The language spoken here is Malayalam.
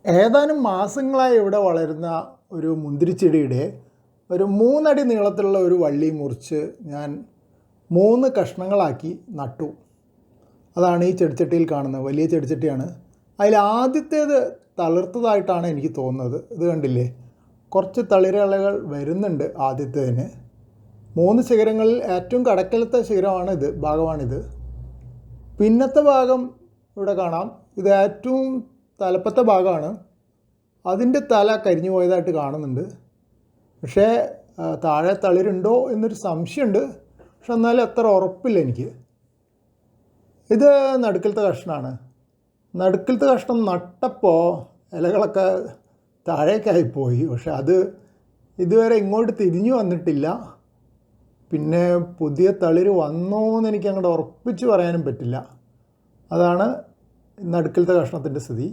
ഏതാനും മാസങ്ങളായി ഇവിടെ വളരുന്ന ഒരു മുന്തിരിച്ചെടിയുടെ ഒരു 3 അടി നീളത്തിലുള്ള ഒരു വള്ളി മുറിച്ച് ഞാൻ 3 കഷ്ണങ്ങളാക്കി നട്ടു. അതാണ് ഈ ചെടിച്ചട്ടിയിൽ കാണുന്നത്. വലിയ ചെടിച്ചട്ടിയാണ്. അതിൽ ആദ്യത്തേത് തളിർത്തതായിട്ടാണ് എനിക്ക് തോന്നുന്നത്. ഇത് കണ്ടില്ലേ, കുറച്ച് തളിരിലകൾ വരുന്നുണ്ട് ആദ്യത്തേതിന്. 3 ശിഖരങ്ങളിൽ ഏറ്റവും കടക്കലത്തെ ഭാഗമാണിത്. പിന്നത്തെ ഭാഗം ഇവിടെ കാണാം. ഇത് ഏറ്റവും തലപ്പത്തെ ഭാഗമാണ്. അതിൻ്റെ തല കരിഞ്ഞു പോയതായിട്ട് കാണുന്നുണ്ട്. പക്ഷേ താഴെ തളിരുണ്ടോ എന്നൊരു സംശയമുണ്ട്. പക്ഷെ എന്നാലും അത്ര ഉറപ്പില്ല എനിക്ക്. ഇത് നടുക്കിലത്തെ കഷ്ണമാണ്. നടുക്കിലത്തെ കഷ്ണം നട്ടപ്പോൾ ഇലകളൊക്കെ താഴേക്കായിപ്പോയി. പക്ഷെ അത് ഇതുവരെ ഇങ്ങോട്ട് തിരിഞ്ഞു വന്നിട്ടില്ല. പിന്നെ പുതിയ തളിര് വന്നോ എന്ന് എനിക്ക് അങ്ങോട്ട് ഉറപ്പിച്ച് പറയാനും പറ്റില്ല. അതാണ് നടുക്കിലത്തെ കഷ്ണത്തിൻ്റെ സ്ഥിതി.